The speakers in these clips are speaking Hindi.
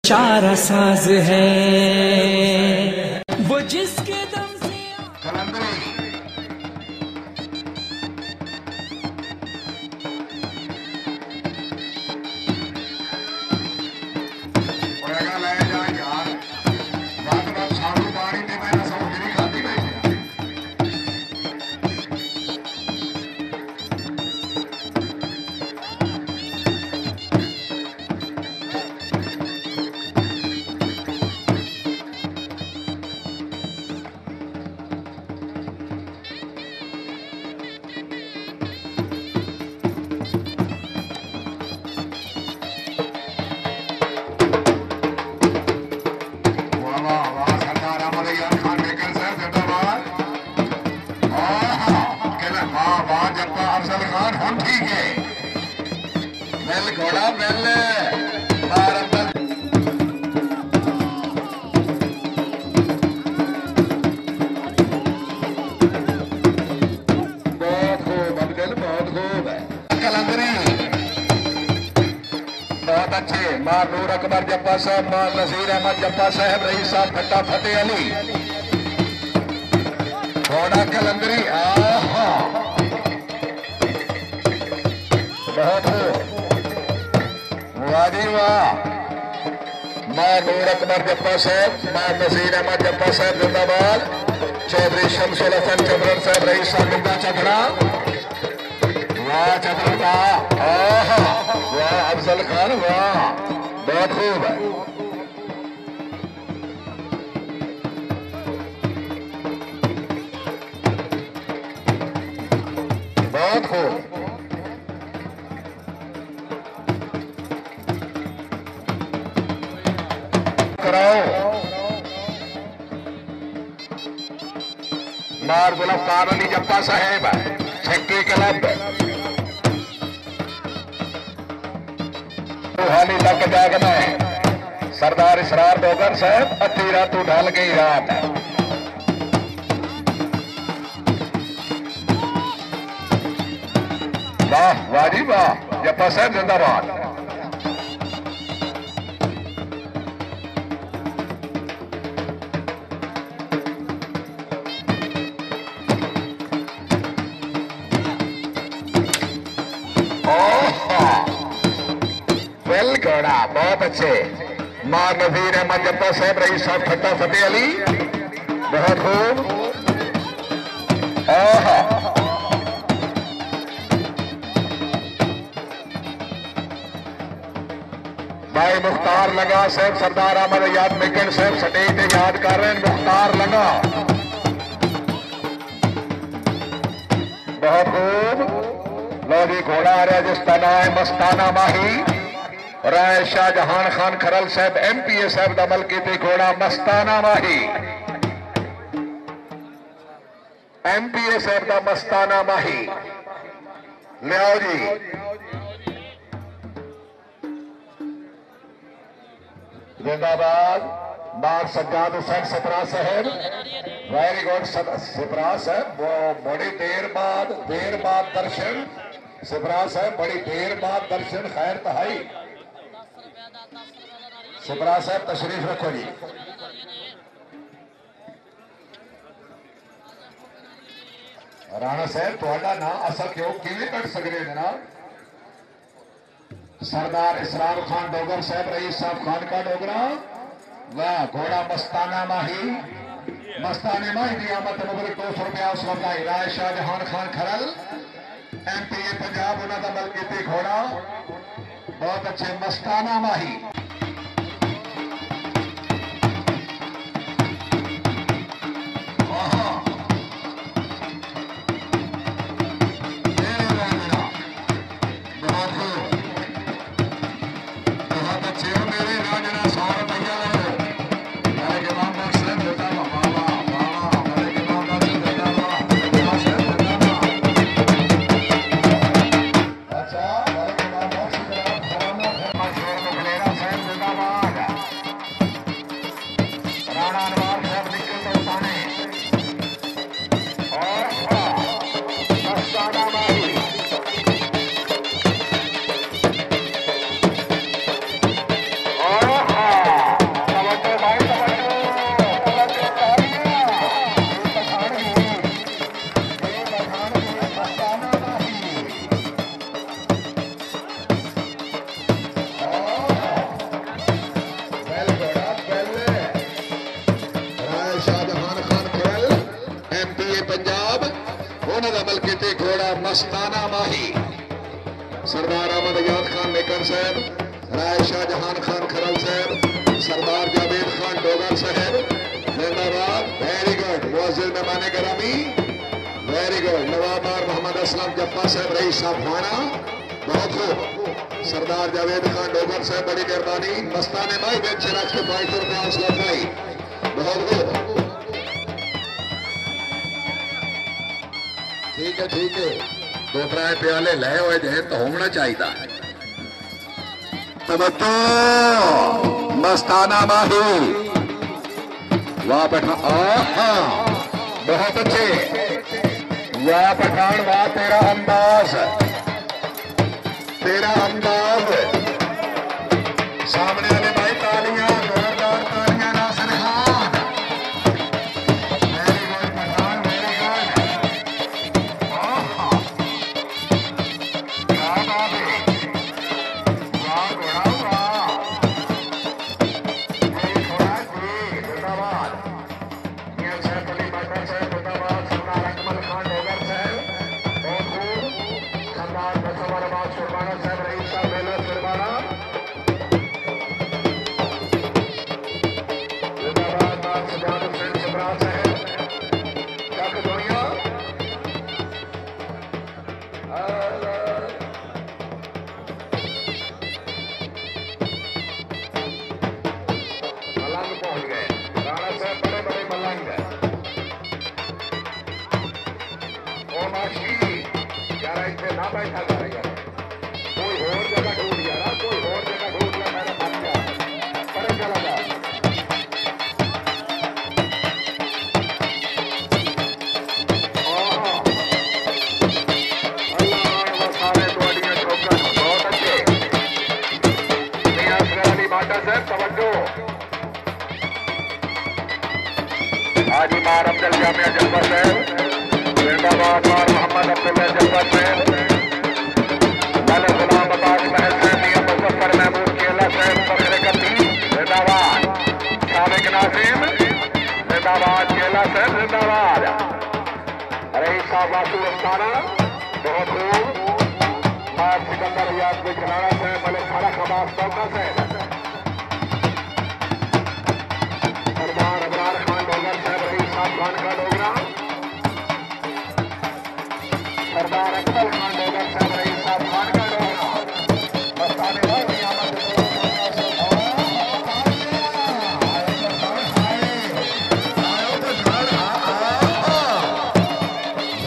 चारा साज है वो जिसके दम से घोड़ा बैल बहुत खूब अब्दुल, बहुत खूब कलंदरी, बहुत अच्छे। मां नूर अकबर जप्पा साहब, मां नजीर अहमद जप्पा साहब, रईस साहब फट्टा फतेह अली, घोड़ा कलंदरी। बहुत वाजी वाह। मां नूर अकबर जप्पा साहब, मां नजीर अहमद जप्पा साहब जिंदाबाद, चौधरी शमसुल हसन चबरन साहब, रईस साहब बिंदा चबरा, वाह चबरन वाह, वाह अफजल खान वाह, बहुत खूब है। बहुत खूब कराओ। मार गुलफ्तार अली जप्पा साहेब, छक्की क्लब, हाली लक जागना है। सरदार इसरार डोगर साहब, अति रातू ढल गई रात है। वाह वाजी वाह, जप्पा साहब जिंदाबाद। घोड़ा बहुत अच्छे। मां नजीर अहमद जप्पा साहब, रईस साहब फट्टा फतेह अली, बहुत खूब। भाई मुख्तार लगा साहब, सरदार अहमद याद मिकन साहब स्टेज से याद कर रहे हैं। मुख्तार लगा बहुत खूब। लो जी घोड़ा आ रहा जिसका नाम है मस्ताना माही, राय शाहजहान खान खरल साहब MPA साहब दमल की घोड़ा मस्ताना माही, MPA साहब का मस्ताना माही। लियाओ जी जिंदाबाद। बाग सज्जाद हुसैन सिपरा साहब, वेरी गुड सिपरा साहब, वो बड़ी देर बाद दर्शन। सिपरा साहब बड़ी देर बाद दर्शन, खैर तहाई। सिपरा साहब तशरीफ रखो जी। राणा साहब थोड़ा ना असल क्यों किवें कट सकते जनाब। सरदार इसरार खान डोगर साहब, रईस साहब खान का डोगरा, वाह घोड़ा मस्ताना माही, मस्ताने माही की आमद मुबरक 200 रुपया उस वक्त आई। राय शाहजहान खान खरल MPA पंजाब, उन्होंने दमल की घोड़ा बहुत अच्छे मस्ताना माही। मस्ताना माही सरदार अहमद याद खान मेकर साहब, राय शाहजहान खान खरल साहब, सरदार जावेद खान डोगर साहब जिंदाबाद। Very good. मुअज्जिज़ मेहमान गिरामी वेरी गुड। नवाबार मोहम्मद असलम जफ्फा साहब रईस साहब भाना बहुत खूब। सरदार जावेद खान डोगर साहब बड़ी मेहरबानी। मस्ताने भाई बेच राज के 500 रुपया हौसला भाई बहुत खूब। ठीक है 2-3 प्याले ले हुए जे तो होना चाहिए। तबत्तो मस्ताना माही वाह पठान बहुत अच्छे। वाह पठान वाह तेरा अंदाज सामने वाले भाई तालियां जोरदार तालियां। Nasir Khan very good Pathan very good. क्या बात है वाह घोड़ा वाह थोड़ा जी जिंदाबाद। मियां सैफ अली बाटा साहब जिंदाबाद। सरदार अकमल खान डोगर साहब बहुत खूब। सरदार बसवर आबाद सुरबाना साहब रईस साहब मेला सुरबाना जिंदाबाद। बात सजाद हुसैन सबरा साहब क्या दुनिया मलंग पहुंच गए। राणा साहब बड़े बड़े मलंग ओ माशी यार इतने ना बैठा जा रहा है। कोई और जगह ढूंढ यार कोई और जगह ढूंढ ले। मेरा मत जा परे चला जा। अल्लाह सारे तोड़ियां चौकन बहुत अच्छे। मियां असगर अली बाटा साहब तवज्जो। हाजी मार अब्दुल जामिया जब्बार साहब जिंदाबाद। मार मोहम्मद अब्दुल्ला जब्बार साहब मलक गुलाम अब्बास महल साहब मियां मुजफ्फर महबूब केला साहब फखरे कतीम जिंदाबाद। साबिक नाज़िम जिंदाबाद। केला साहब जिंदाबाद। रईस साहब वासु अस्ताना बहुत खूब। मार सिकंदर रियाज में खिलाड़ा साहब मलिक खड़ा खबास तौका साहब। सरदार अबरार खान डोगर साहब रईस साहब खान का डोगरा। सरदार अकबर खान डोगर साहब रईस साहब खान का डोगरा। मस्ताने भाई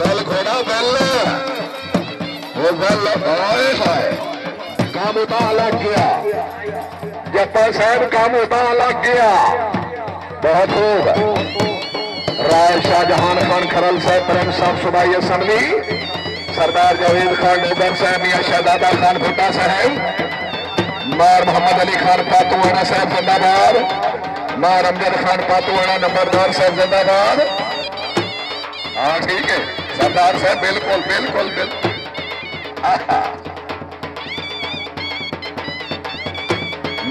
बल घोड़ा बल आए हाय काम उता लग गया। जप्पा साहब काम उता लग गया बहुत खूब। राय शाहजहान खान खरल साहब प्रेम साहब सुबाई असनवी। सरदार जावेद खान डोगर साहब मियां शहजादा खान भुट्टा साहब। मार मोहम्मद अली खान पातुआना साहब जिंदाबाद। मार अमजद खान पातुआना नंबरदार साहब जिंदाबाद। हाँ ठीक है सरदार साहब बिल्कुल बिल्कुल बिल्कुल।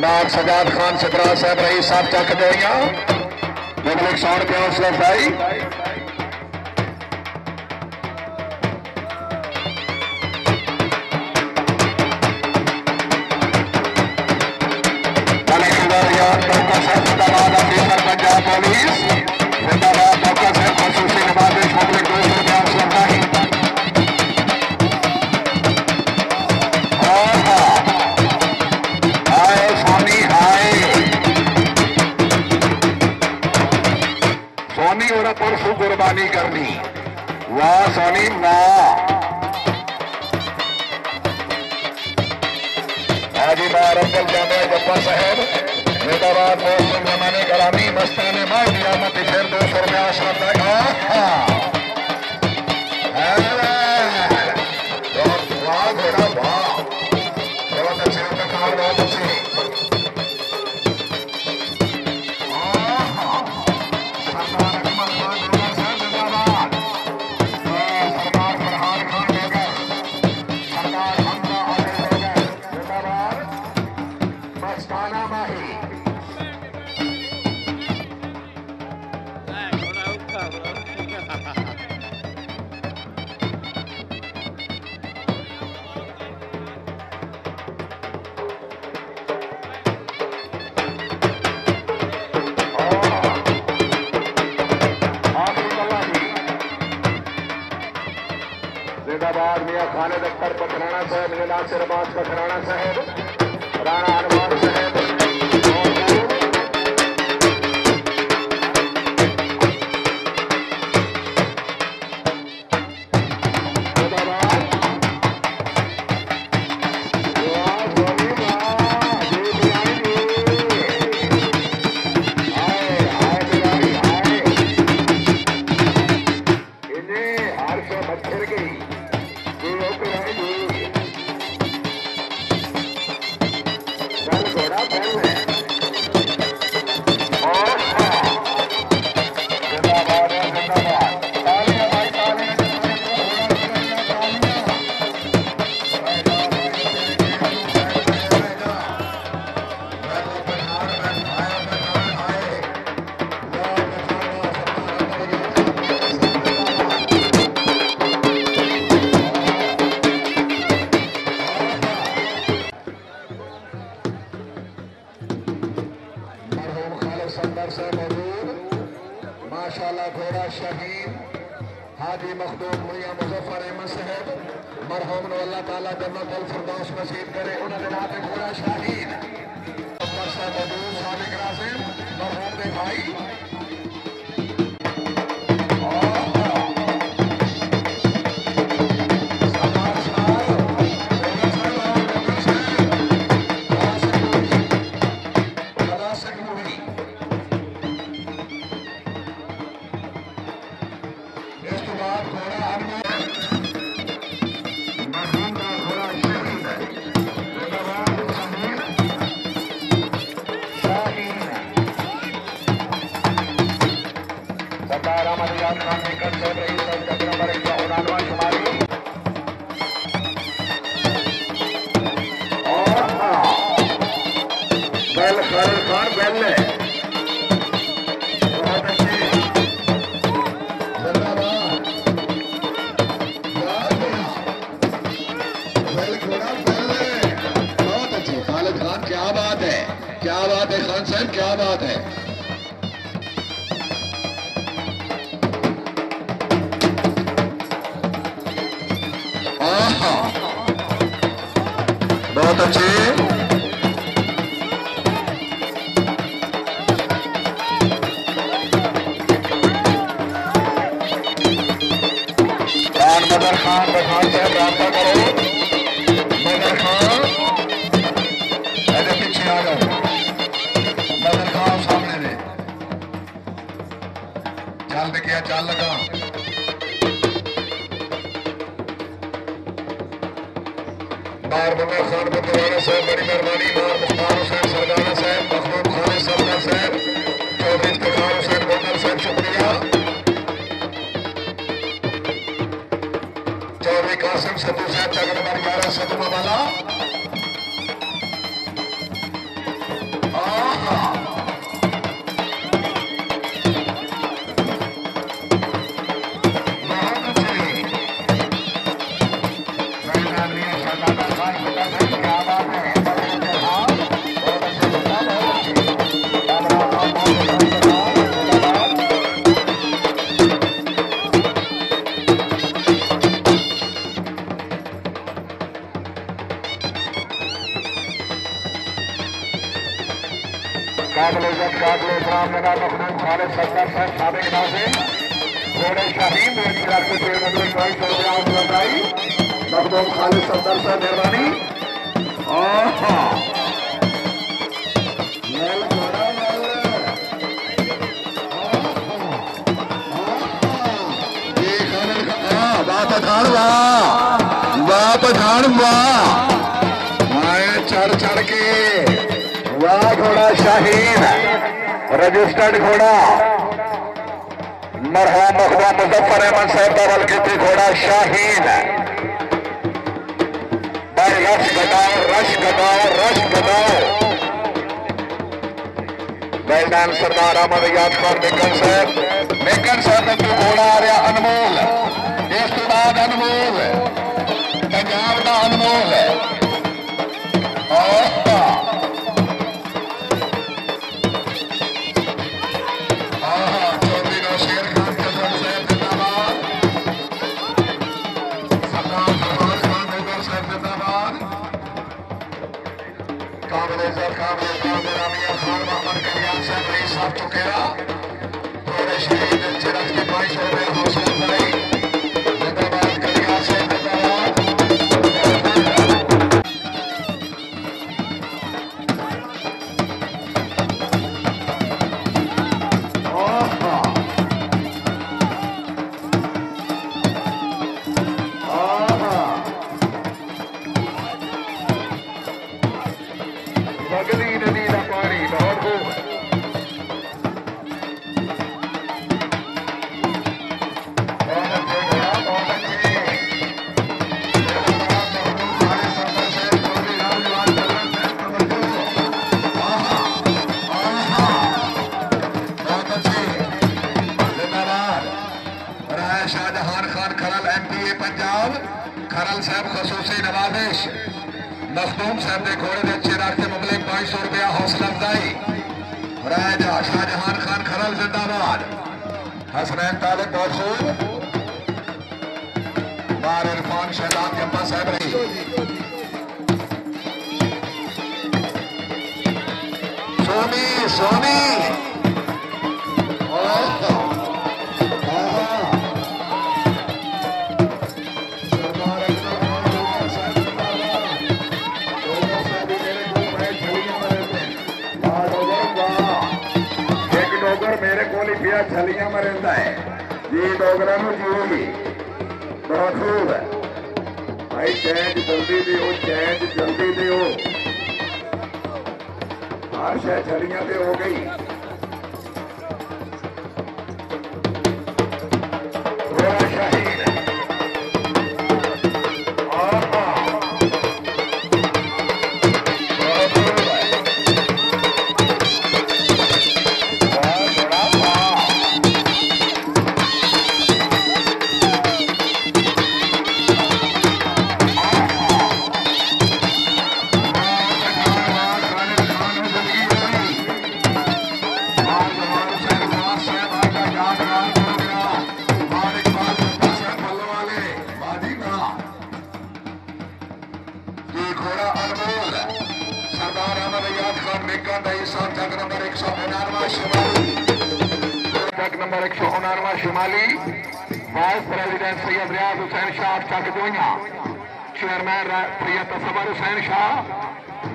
नार सजाद खान सदरा साहब रईस साहब चक जोइया पब्लिक 100 रुपया हौसला भाई। जिंदाबाद ऑफिसर पंजाब पुलिस जिंदाबाद। डॉक्टर साहब खसूसी नवाजिश पब्लिक 200 रुपया हौसला भाई। सोनी और परसों कुर्बानी करनी वाह सोनी वाह। हाजी मार अब्दुल जामिया जब्बार साहब जिंदाबाद। मौसम जमाने गरामी मस्ताने मां नियामत फिर 200 रुपया आश्रम वाह घोड़ा वाह बहुत अच्छे काम बहुत अच्छे। Ha ha ha. Khalid Akhtar पखराना साहब, नासिर अब्बास पखराना साहब, राणा हनुमान साहब। माशाल्लाह घोड़ा शहीद हाजी मखदूम मियां मुजफ्फर अहमद साहब, मरहूम ने अल्लाह ताला जन्नत अल फिरदौस नसीब करे। उन्होंने नाते घोड़ा शहीद सादिक रासिम मरहूम के भाई क्या बात है खान साहब, क्या बात है। बहुत अच्छे मदर खान पठान साहब रास्ता करो। मदर खान ऐसे पीछे आ जाओ। मदर खान सामने ने चल पे किया, चल लगा। बार मुन्ना खान बतवाना साहब बड़ी मेहरबानी। बार मुख्तार हुसैन सरगाना साहब, मखदूम खान सरदार साहब, चौधरी इफ्तिखार हुसैन गोंदल साहब शुक्रिया। चौधरी कासिम सत्तू साहब तक नंबर 11 सदमा वाला। मखदूम खालिद सरदार साहब साबिक नाज़िम घोड़े शाहीन मखदूम खालिद सरदार साहब मेहरबानी। पठान वाह चढ़ चढ़ के वाह घोड़ा शाहीन रजिस्टर्ड घोड़ा मरहूम मखदूम मुजफ्फर अहमद साहब बवल की घोड़ा शाहीन। भाई रश घटाओ, रश घटाओ, रश घटाओ। मैदान सरदार अहमद याद खान मेकन साहब ने घोड़ा आ रहा अनमोल। इस तो बाद अनमोल पंजाब का अनमोल है। चौधरी शेर खान कसम साहब जिंदाबाद। सरदार खान कल्याण साहब रईस साहब चुकेरा थोड़े शहीद चिरक के 500 रुपये हौसला अफजाई जिंदाबाद कल्याण साहब जिंदाबाद। बगली नदी का पानी बहुत खूब शाहजहान खान खरल MPA पंजाब खरल साहब खसूसी नवाजिश मखदूम साहब के घोड़े के अच्छे रास्ते मुबले 500 रुपया हौसला अफजाई राजा शाहजहान खान खरल जिंदाबाद। हसनैन तालिब बहुत खूब बार इरफान शहजाद जम्मा साहब रही सोनी सोनी मेरे को छलियां में रहता है जी डोगरा जी बहुत खूब है भाई चैंज जल्दी दो चैंज जल्दी दो हर शह छलियां पे हो गई नंबर 159 शिमाली वाइस प्रेसिडेंट सैयद रियाज Hussain Shah चकदोइया chairman Syed तसवर Hussain Shah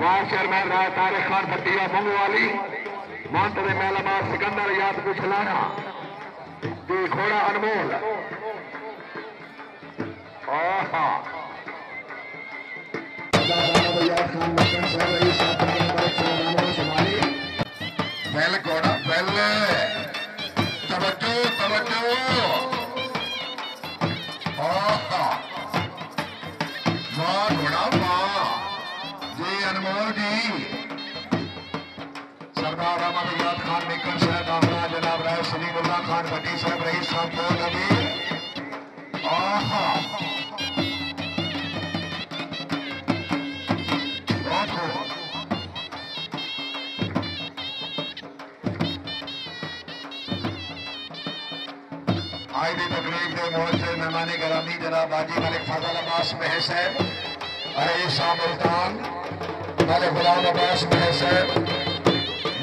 vice chairman राय तारिक खान भट्टिया बंगवाली मंत्री मेलाबाद सिकंदर याद कुछलाना घोड़ा अनमोल वेल घोड़ा वेल तवज्जो तवज्जो वाह घोड़ा वाह जी अनमोल जी सरदार अहमद याद खान निकन साहब आमरा जनाब राय सलीमुल्लाह खान भट्टी साहब रईस साहब को नबी बहुत खूब आज की तकरीब के मोहसे मेहमानी गरामी जनाब बाजी मलिक फजल अब्बास महर साहब रईस शाह मुल्तान मलिक गुलाम अब्बास महर साहब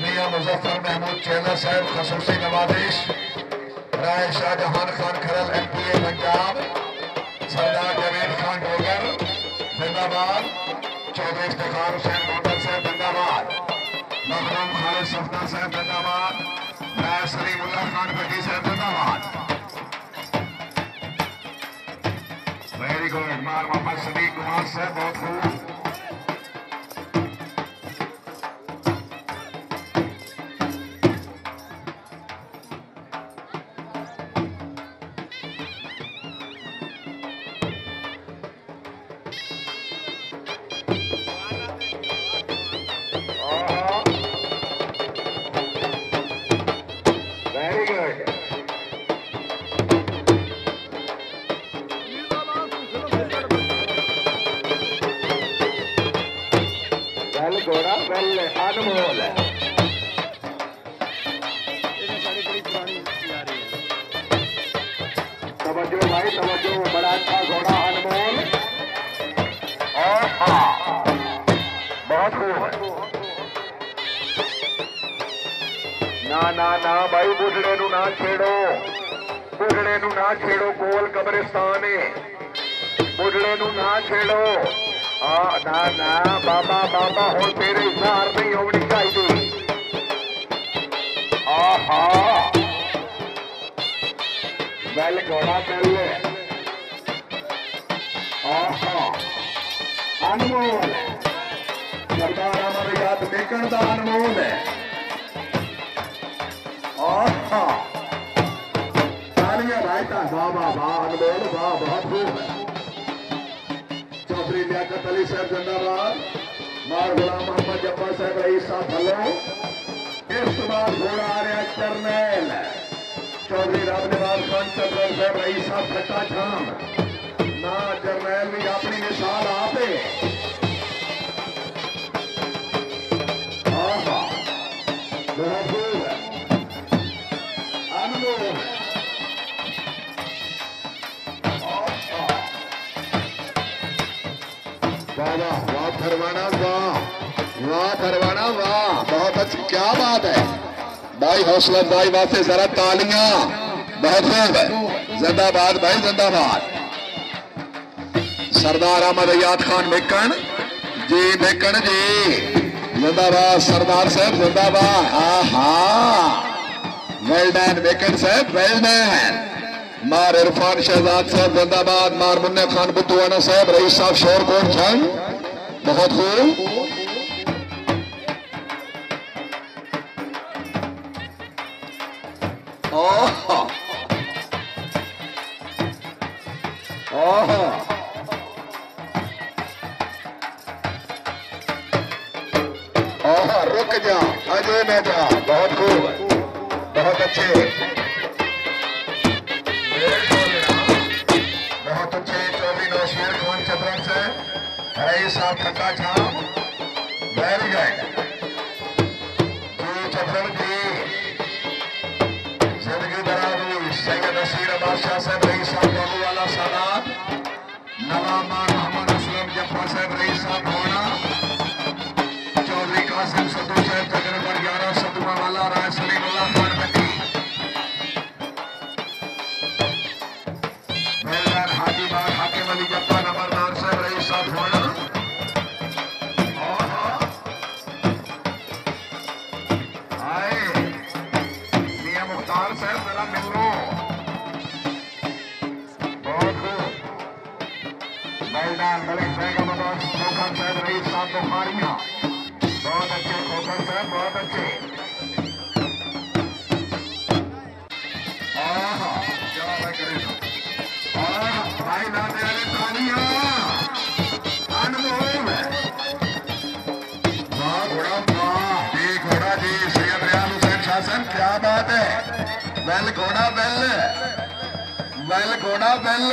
मियां मुजफ्फर महमूद चेला साहब खसूसी नवाजिश राय शाहजहान खान खरल MPA पंजाब सरदार जावेद खान डोगर जिंदाबाद चौधरी इफ्तिखार हुसैन मोटर साहब जिंदाबाद मखदूम खालिद सफदर साहब जिंदाबाद राय सलीमुल्लाह खान भट्टी साहब जिंदाबाद। वेरी गुड मार मोहम्मद सदीक कुमार साहब बहुत खूब घोड़ा वेल अनमोल है तवज्जो भाई तवज्जो बड़ा अच्छा घोड़ा अनमोल और हाँ बहुत खूब है ना ना ना भाई बुढ़ड़े नू ना छेड़ो, बुढ़ड़े नू ना छेड़ो, कोल कब्रिस्तान है, बुढ़ड़े नू ना छेड़ो। ना ना बाबा बाबा हो तेरे हार नहीं होनी चाहिए। आहा बैल घोड़ा बैल अनमोल सरदार हमारे याद देखने का अनमोल है। भाई था वाह वाह वाह अनमोल वाह बहुत खूब है। चौधरी लियाकत अली साहब जिंदाबाद, मार गुलाम मोहम्मद जब्बार साहब रईस साहब हलो। इस बाद घोड़ा आ रहा चरनेल चौधरी रामनिवास खान चंद्र साहब रईस साहब खट्टा छाम ना जरनैल भी अपनी मिसाल आपे। महबूब अनमोल वाह वाह फरमाना वाह वाह फरमाना वाह बहुत अच्छी क्या बात है भाई। हौसला अफजाई वास्ते जरा तालियां बहुत खूब है। जिंदाबाद भाई जिंदाबाद। सरदार अहमद अयाद खान मेकन जी मेकन जी जिंदाबाद। सरदार साहब जिंदाबाद। आहा वेल डन मेकन साहब वेल डन। मार इरफान शहजाद साहब जिंदाबाद। मार मुन्ना खान बुद्दुआना साहब रईस साहब शोरकोट छंग बहुत खूब। रुक जा अजय में जा बहुत खूब बहुत अच्छे बहुत अच्छे। चौधरी नौशीर खान चतरन से रईस साहब खट्टा छाम वेरी गुड जी चतरन जी जिंदगी दराज। सैयद नसीर बादशाह साहब रईस साहब बाबू वाला सादात। नवाब मोहम्मद असलम जफ्फर साहब रईस साहब होना। चौधरी कासिम सदू साहब तक नंबर 11 सदुआ वाला राय सलीमुल्लाह खान बटी। मेलदार हाजी बाग हाकिम अली जप्पा नंबरदार साहब रईस साहब होना। आए मियां मुख्तार साहब मेरा मिल लो बहुत खूब। मेलदार मलिक बेगम खोखर साहब रईस साहब बुखारिया बहुत अच्छे। खोखर साहब बहुत अच्छे। क्या मैं करेगा भाई ना मेरे तालियां अनमोल वाह घोड़ा वाह जी घोड़ा जी सैयद रियाज हुसैन शासन क्या बात है। बैल घोड़ा बैल बैल घोड़ा बैल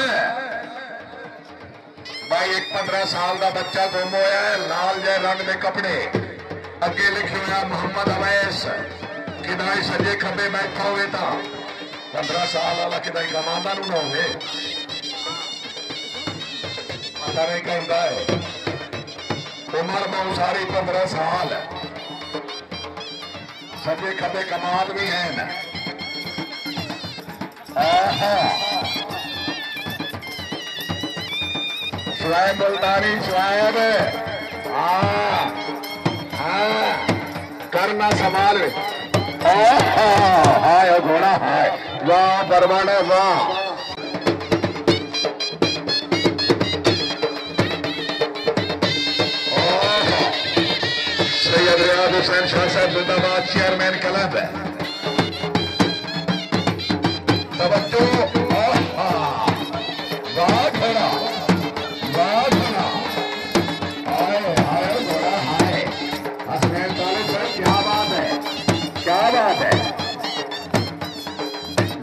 भाई। एक 15 साल का बच्चा गुम होया है लाल जय रंग के कपड़े अगे लिखे हुआ मोहम्मद अवैस किदाई सजे खब्बे बैठा होवे तो 15 साल वाला किदाई कमांदा नू ना होवे पता नहीं कहता है। उम्र बहुत सारी 15 साल सजे खब्बे कमाल भी हैं। शुआब मुल्तानी शुआब करना संभाल। हाय घोड़ा हाय वाह बरवाना वाह। सैयद रियाज हुसैन शाह साहब जिंदाबाद चेयरमैन क्लब है। तवज्जो वाह घोड़ा वाह घोड़ा हाय हाय घोड़ा हाय। हसनैन तालिब साहब क्या बात है क्या बात है।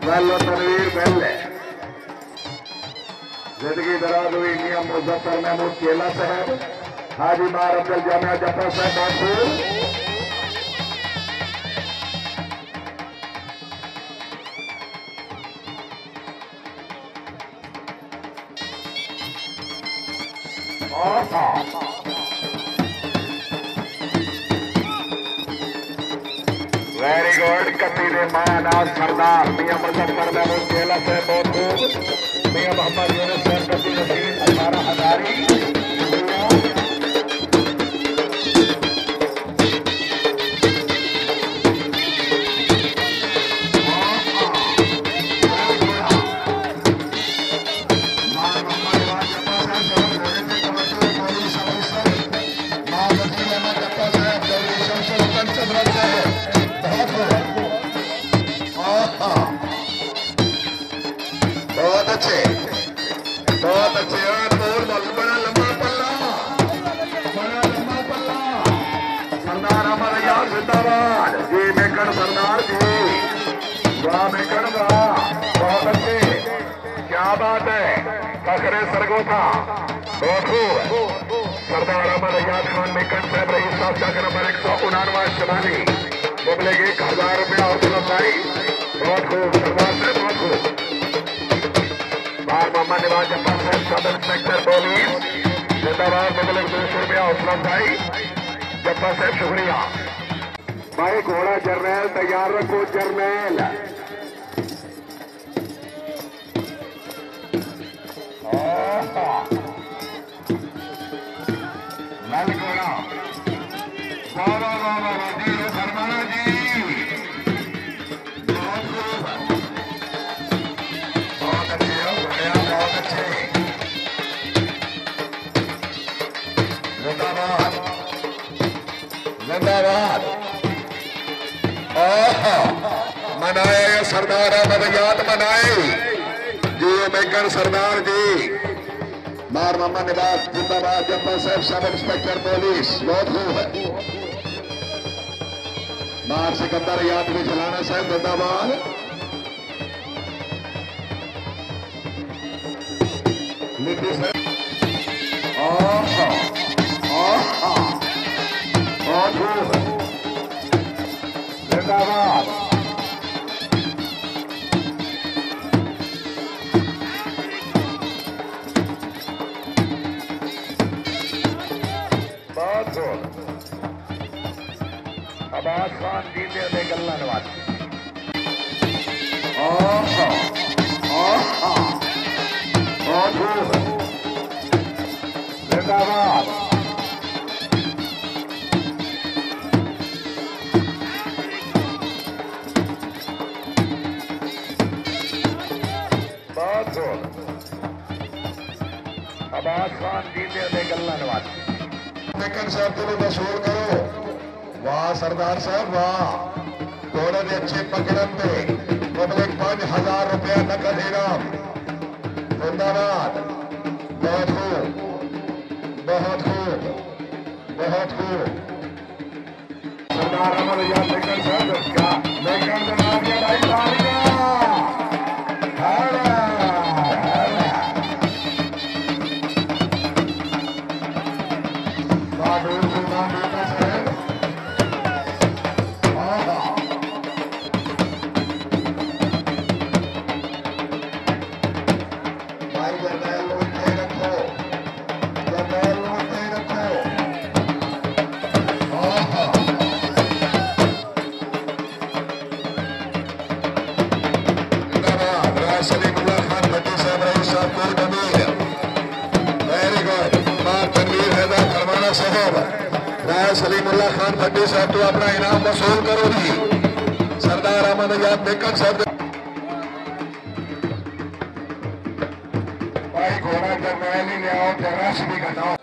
वेल तनवीर वेल है। जिंदगी दराज हुई नियम मुजफ्फर महमूद केला साहब हाजी मार अब्दुल जामिया जफर साहब बादपुर। Very good. कत्ती ने माना सरदार मियां मुजफ्फर महमूद केला से बहुत खूब। मियां मोहम्मद यूनुस से कत्ती नसीर 18,000। बहुत अच्छे, बहुत अच्छे। बड़ा लंबा पल्ला, बड़ा लंबा पल्ला। सरदार अमर याद जिंदाबाद जी। मेकड़ सरदार जी, वाह मेकड़ वाह, बहुत अच्छे, क्या बात है। फखरे सरगोथा, बहुत खूब। सरदार अमर याद खान मेकड़ साहब रईस साहब चक नंबर 159 शमाली मुबलिग 1000 रुपया और गिरफ्तारी। बहुत खूब सरदार साहब, बहुत खूब। बार मोहम्मद नवाज जब्बार साहब सब इंस्पेक्टर पुलिस जिंदाबाद मुबलिग 200 रुपया हौसला अफजाई। जब्बार साहब शुक्रिया भाई। घोड़ा जर्नैल तैयार रखो, जर्नैल। लाल घोड़ा, वाह वाह वाह वाह जी, फरमाना जी, बहुत खूब, बहुत अच्छे हो घोड़े, बहुत अच्छे। जिंदाबाद, जिंदाबाद। मनाए सरदार अहमद याद, मनाए जी। मेकर सरदार जी, मार मोहम्मद नवाज जिंदाबाद। जब्बार साहब सब इंस्पेक्टर पुलिस, बहुत खूब है। मार सिकंदर याद भी चलाना साहब जिंदाबाद। लिपि साहब, बहुत खूब, जिंदाबाद। बहुत खूब। अब्बास खान जीते थे गल्ला नवाज। बहुत खूब, जिंदाबाद। बहुत खूब। अब्बास खान जीते थे गल्ला नवाज। मेकर साहब को वसूल करो, वाह सरदार साहब वाह। घोड़े के अच्छे पकड़न पे मुबलिग 5,000 रुपया नकद इनाम। जिंदाबाद, बहुत खूब, बहुत खूब, बहुत खूब। सरदार अमर याद मेकर साहब क्या मेकर जनाब के भाई तालियां। सलीमुल्लाह खान भट्टी साहब तो अपना इनाम वसूल करो जी। सरदार अहमद याद बेकन साहब भाई घोड़ा जर्नैल ही ले आओ, जराश भी घटाओ।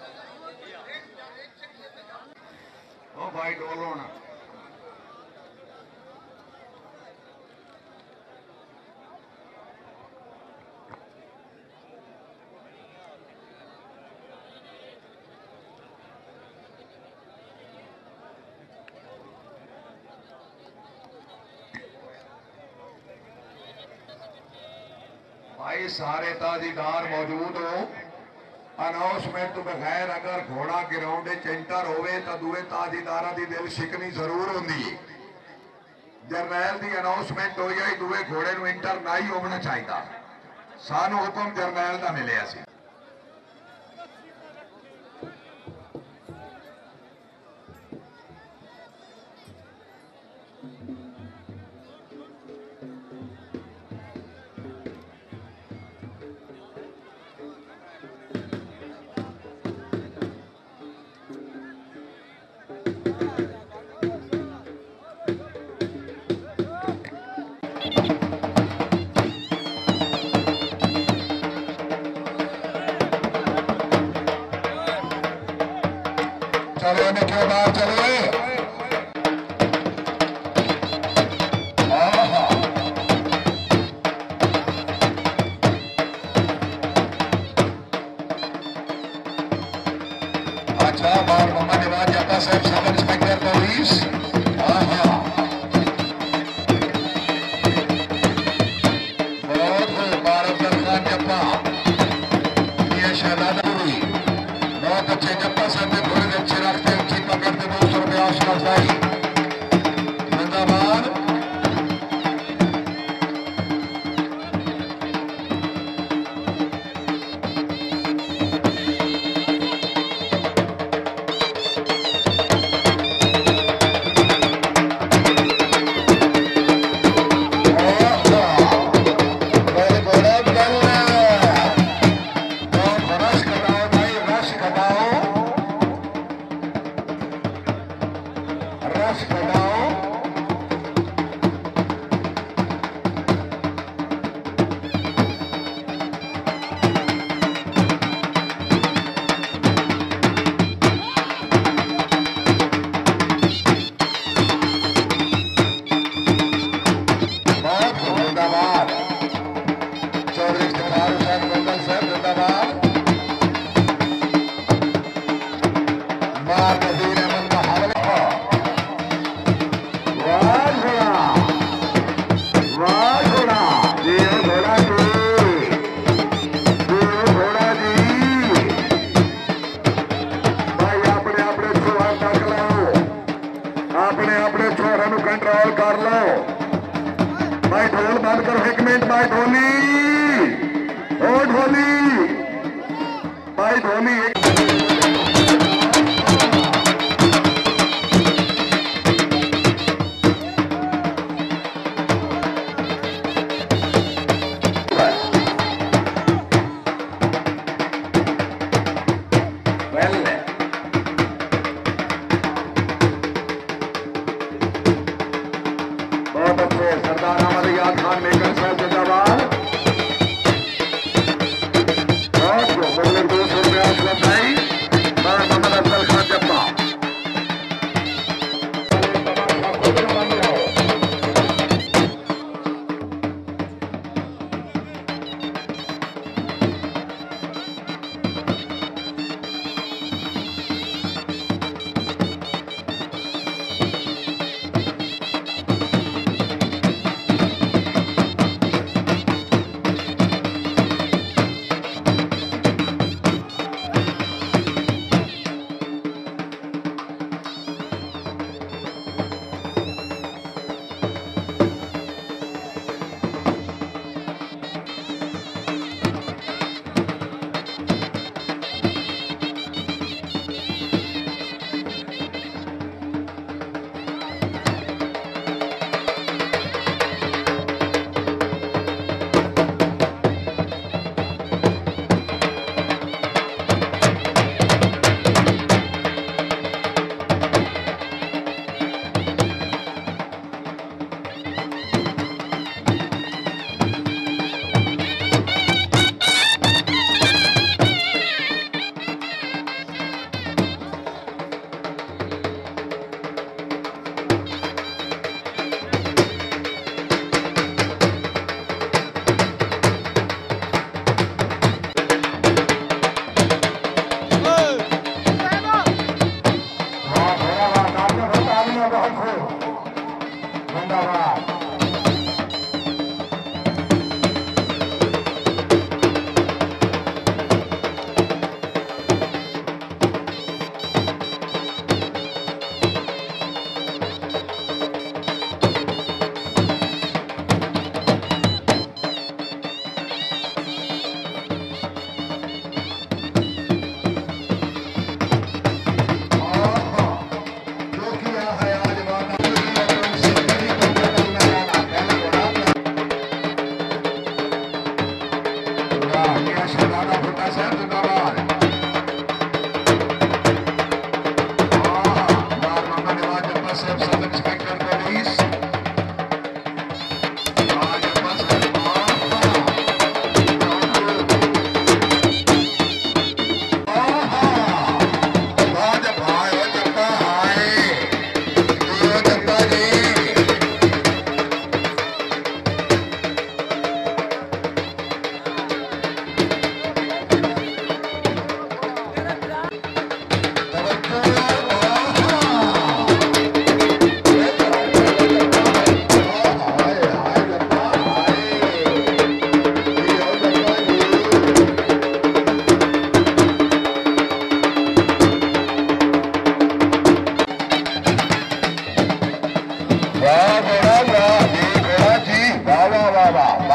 ओ भाई डोलो ना। भाई सारे ताजीदार मौजूद हो। अनाउंसमेंट तो बगैर अगर घोड़ा ग्राउंड एंटर होवे तो दूए ताजीदारा की दिल शिकनी जरूर होंगी। जरनैल की अनाउंसमेंट हो जाए दूए घोड़े को इंटर ना ही होना चाहिए। सानू हुक्म जरनैल का मिले सी। साहब सब इंस्पेक्टर पुलिस बहुत बारफल खान जप्पा ये शहजादापुरी बहुत अच्छे जप्पा साहब ने थोड़े अच्छे रखते अच्छी पकड़ते 200 रुपया अशरफ भाई जिंदाबाद कंट्रोल कर लो भाई ढोल बंद करो 1 मिनट भाई ढोली ओ ढोली भाई ढोली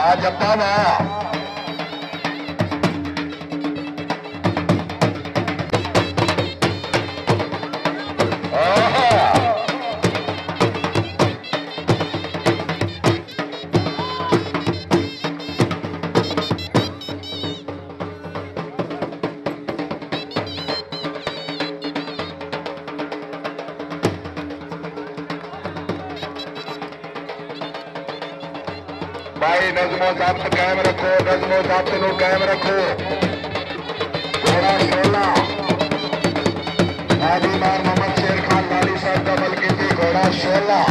आज जप्पा वाह भाई नज़्मो ज़ब्त कायम रखो, नज़्मो ज़ब्त नु कायम रखो। घोड़ा 16 हाजी मार मोहम्मद शेर खान लाली साहब का बल्कि थी घोड़ा 16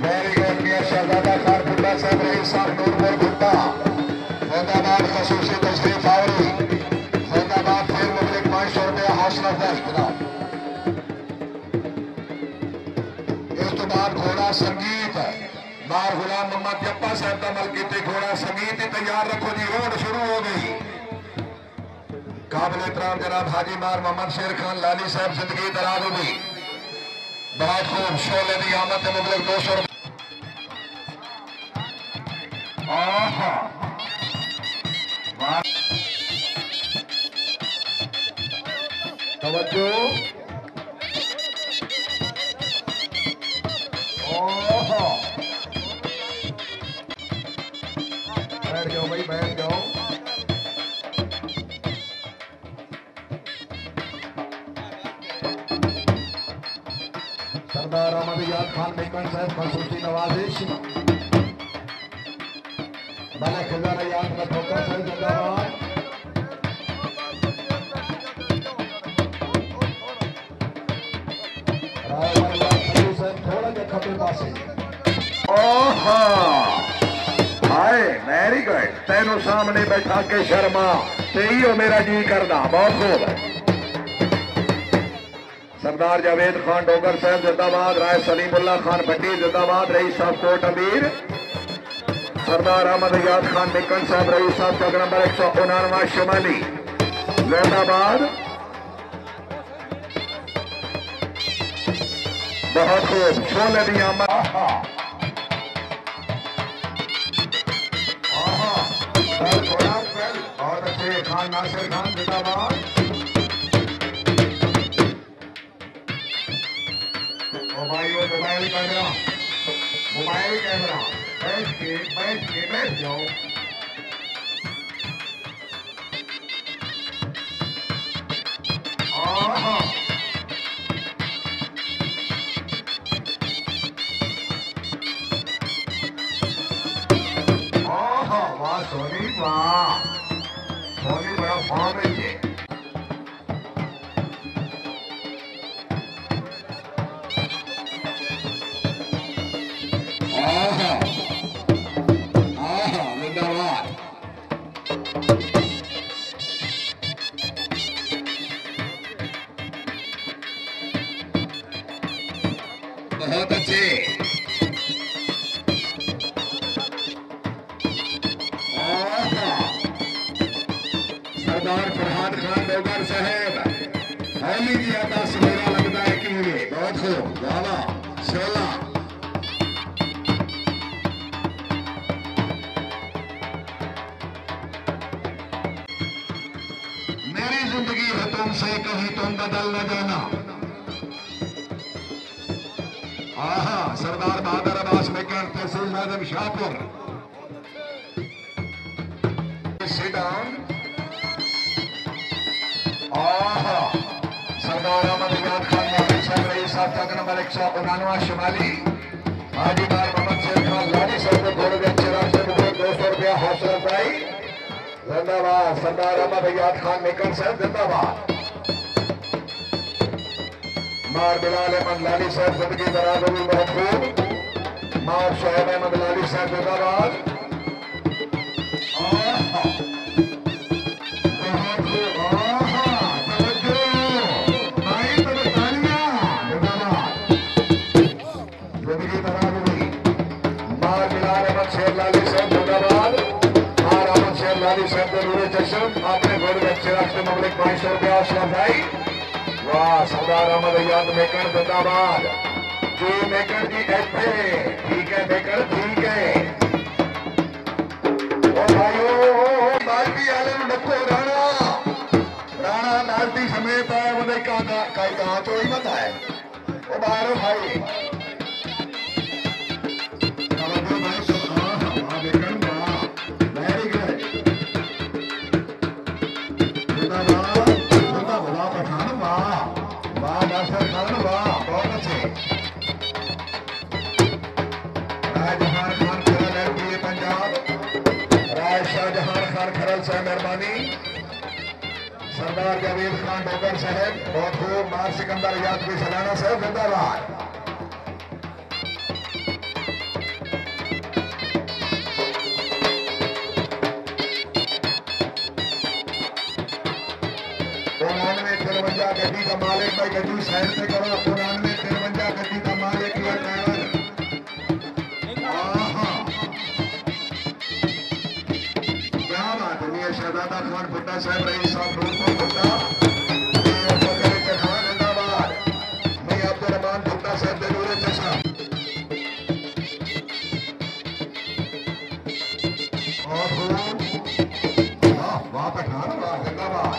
मेरी गोलमिया शहजादा खान बुल्ला साहब रईस साहब नूरपुर भुट्टा फैदाबाद खसूसी तशरीफ आवरी फैदाबाद फिर मुबलिक 500 रुपया हौसला अफजाई जनाब। इस तो बाद घोड़ा संगीत बार गुलाम मोहम्मद जप्पा साहब का मल की घोड़ा संगीत ही तैयार रखो जी। रोड शुरू हो गई। काबिल एहतराम जनाब हाजी मार मोहम्मद शेर खान लाली साहब जिंदगी दराज हो गई। बहुत खूब शोले की आमद मुबलिक 200 रुपये। तवज्जो बैठ जाओ भाई बैठ जाओ। सरदार अहमद याद खान मेकन साहब खसूसी नवाजिश बना खजाना याद का ठोकर साहब जिंदाबाद। थोड़ा जा खपे पासे हाय वेरी गुड। तेनों सामने बैठा के शर्मा तेईओ मेरा जी करना बहुत खूब है। सरदार जावेद खान डोगर साहब जिंदाबाद। राय सलीमुल्ला खान भट्टी जिंदाबाद। रईस साहब कोट अमीर। सरदार अहमद याद खान निकन साहब रईस साहब चौक नंबर 159 शुमाली जिंदाबाद। बहुत खूब शोले दी आमद। और अच्छे खान नासिर खान जिंदाबाद। मोबाइल कैमरा बैठ जाओ। वाह सोनी वाह सोनी बड़ा फॉर्म है ये। बहुत अच्छे सरदार फरहाद खान डोगर साहब होली जी आता सवेरा लगता है कि बहुत खूब वाह 16 मेरी जिंदगी है तुमसे कहीं तुम बदल न जाना। सरदार बहादुर अब्बास मेकर तहसील नाज़िम शाहपुर। Sit down. सरदार अहमद याद खान नासिर साहब रईस साहब चौक नंबर 159 शुमाली। हाजी मार मोहम्मद शेर खान लाली साहब को घोड़े के अच्छे रास्ते में 200 रुपया हौसला अफजाई जिंदाबाद। सरदार अहमद याद खान मेकर साहब जिंदाबाद। मार बिलाल अहमद लाली साहब जिंदगी दराज होगी बहुत खूब। मार शोएब अहमद लाली साहब जिंदाबाद। जिंदगी दराज होगी। मार बिलाल अहमद शेर लाली साहब जिंदाबाद। मार अहमद शेर लाली साहब जरूर चशम अपने घोड़े में अच्छे रास्ते मुबलिक 500 रुपया हौसला अफजाई। वाह सरदार अहमद याद मेकर जिंदाबाद। जी मेकर जी ऐसे ठीक है मेकर ठीक है। खान साहब मेहरबानी, सरदार जावेद खान डोगर साहब बहुत खूब, मार सिकंदर याद भी सलाना साहब जिंदाबाद। गड्डी का मालिक भाई गड्डी साइड पे करो, 93-53 गड्डी का मालिक या ड्राइवर। क्या बात है, शहजादा खान भुट्टा साहब रईस साहब नूरपुर भुट्टा, खान जिंदाबाद, मैं अब्दुल रहमान भुट्टा साहब जरूर चशा और वाह पठान वाह जिंदाबाद।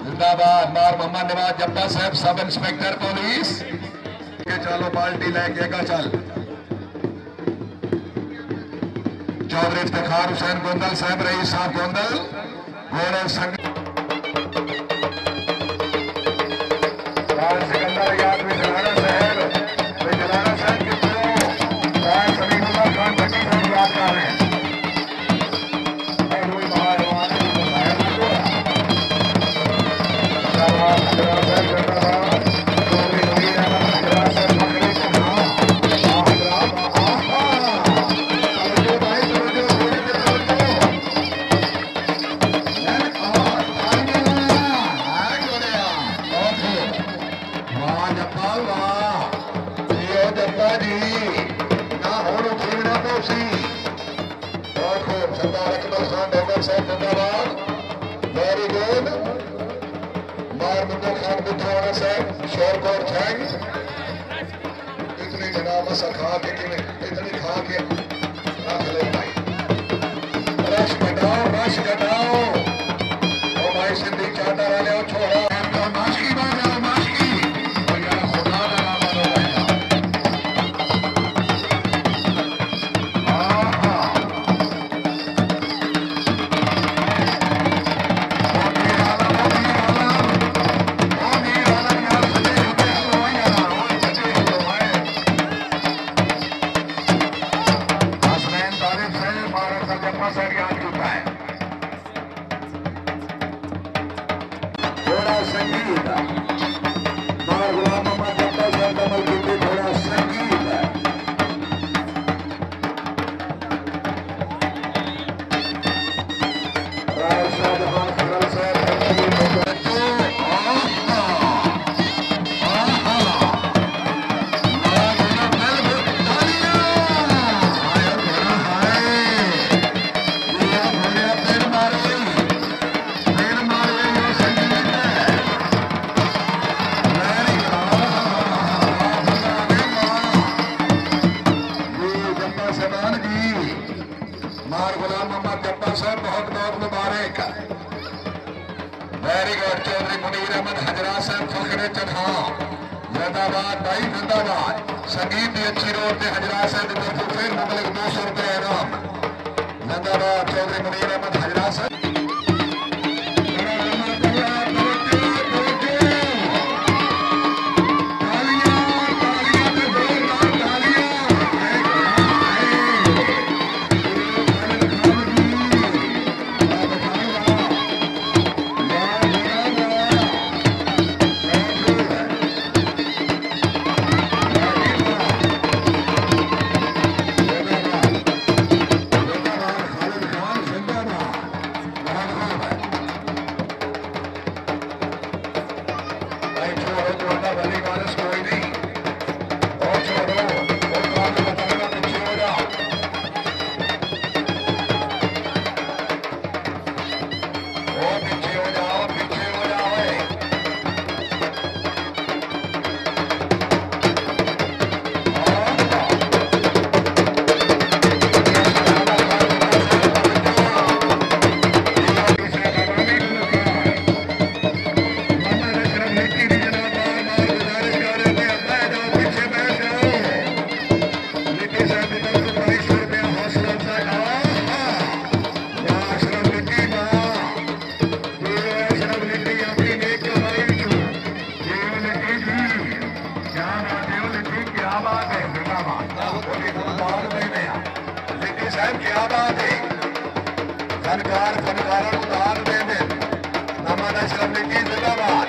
जिंदाबाद मार मोहम्मद नवाज जब्बा साहब सब इंस्पेक्टर पुलिस के चलो बाल्टी लेके का चल। चौधरी इफ्तिखार हुसैन गोंदल साहब रईस साहब गोंदल घोड़े संग सिकंदर याद में जलाना साहब समीउल्लाह खान भट्टी साहब याद कर रहे हैं। वेरी गुड मार मुद्दा खान बुद्धाना साहब शोरकोट थैंक इतनी जनाब मसा खा के इतनी खा के रख ले भाई। रश घटाओ ओ भाई सिंधी चाटा वाले छोड़ा माशकी बात है माशकी और यार खुदा का नाम लो वेरी गुड चौधरी मुनीर अहमद हजरा साहब फखरे चढ़ा जिंदाबाद भाई जिंदाबाद। संगीत की अच्छी रोड पे हजरा साहब की तरफ फिर मुबलिक 200 रुपये इनाम जिंदाबाद चौधरी मुनीर अहमद हजरा साहब। क्या बात है जिंदाबाद लिट्टी साहब क्या बात है फनकार फनकारा उदार दे दे नमन अशरफ लिट्टी जिंदाबाद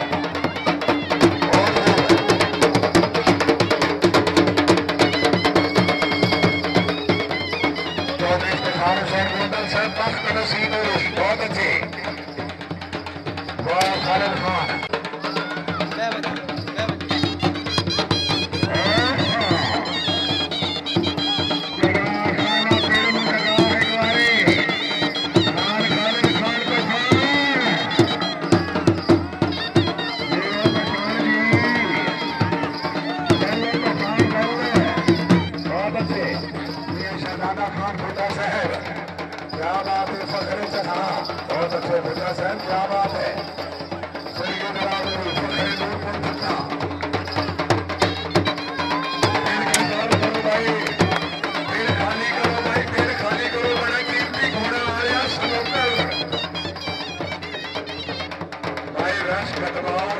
चौधरी इफ्तिखार हुसैन गोंदल साहब तख्त नसीब हुई बहुत अच्छे वाह खालिद खान क्या बात है खाली करो भाई पेड़ खाली करो बड़ा कीमती घोड़ा आ गया सनोकर भाई रश घटवाओ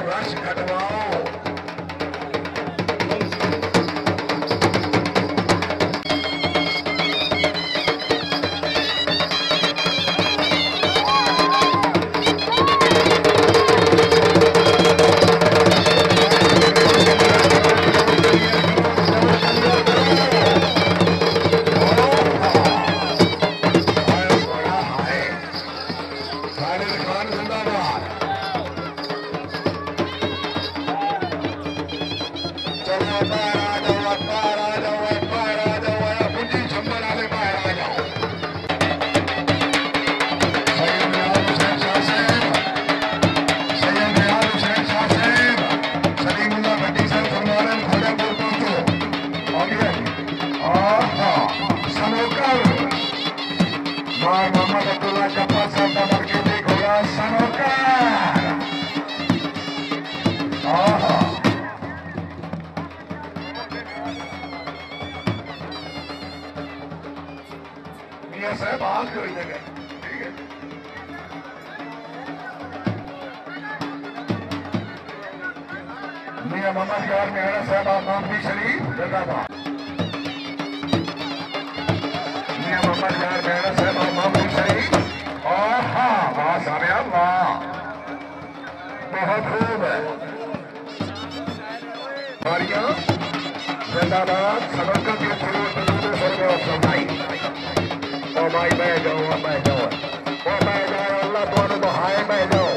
मोहम्मद यार मेहरा साहब आमामी शरीफ जिंदाबाद मियां मोहम्मद यार मेहरा साहब आमामी शरीफ वाह सामिया वाह बहुत खूब है बारियां जिंदाबाद सनोकर की फुल भाई ओ भाई मैं जाऊँ अल्लाह दोनों को हाय मैं जाऊँ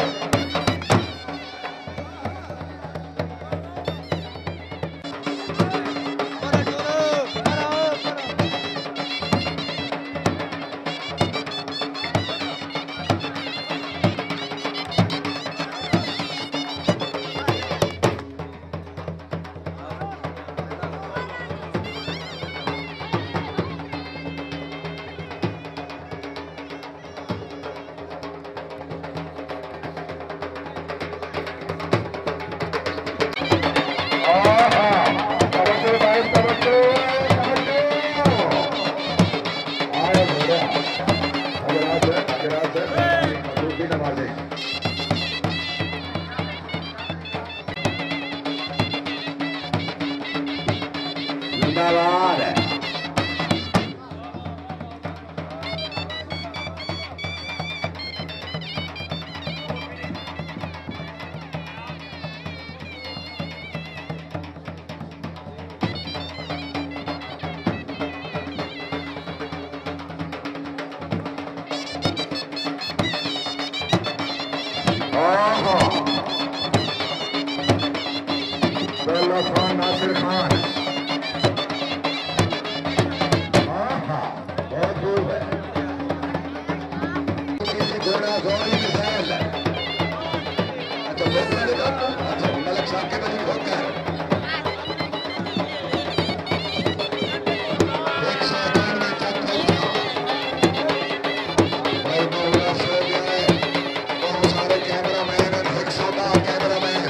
नासिर खान बहुत दूर है घोड़ा गौरी मिसाइल अच्छा मलक साहब के बनी होकर 102 में तक सो गए बहुत सारे कैमरामैन 110 कैमरामैन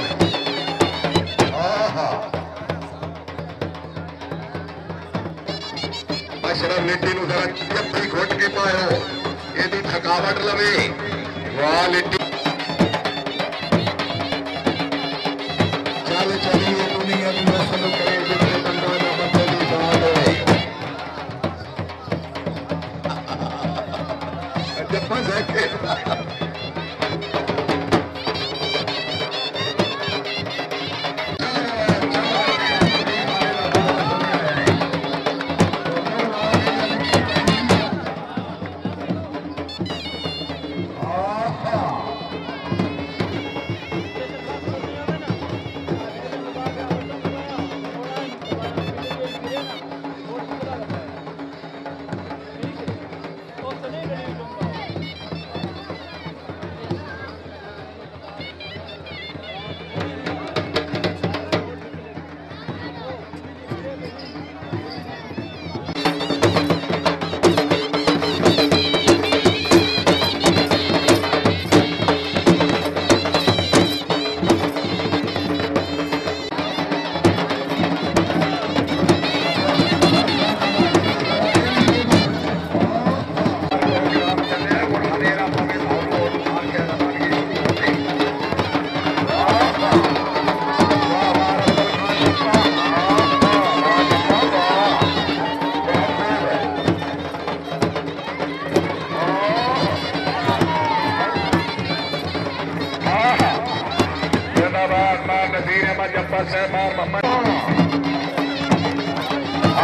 अशरफ लिट्टी जरा जब घुट के पायो यदि थकावट लवे वाह लिट्टी चल चलिए दुनिया की नस्ल करे जिसने बंदा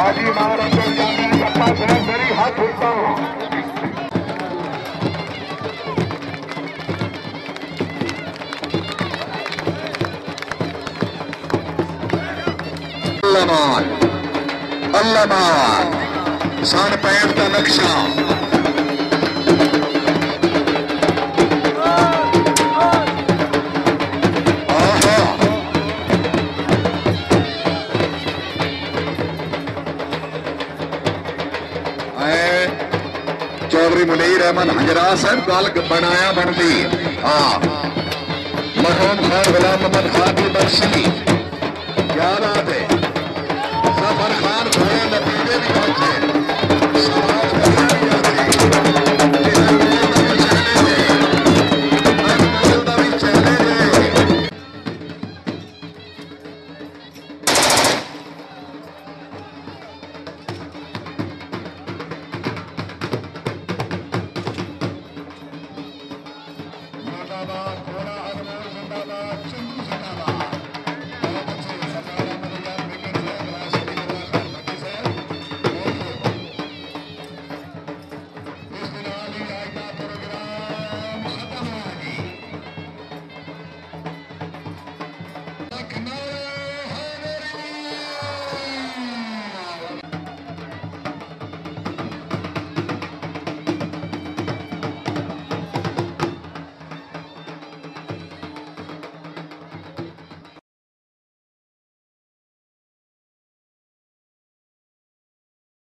हाजी महाराज जप्पा साहब मेरी हाथ उठता हूँ। अल्लाह सन पैंट का नक्शा चौधरी मुनीर अहमद हजरा साहब गल बनाया बनती। हाँ मरहूम खान गुलाम मोहम्मद खान की बख्शी क्या बात है। सफर खान घोड़े नतीजे भी पहुंचे।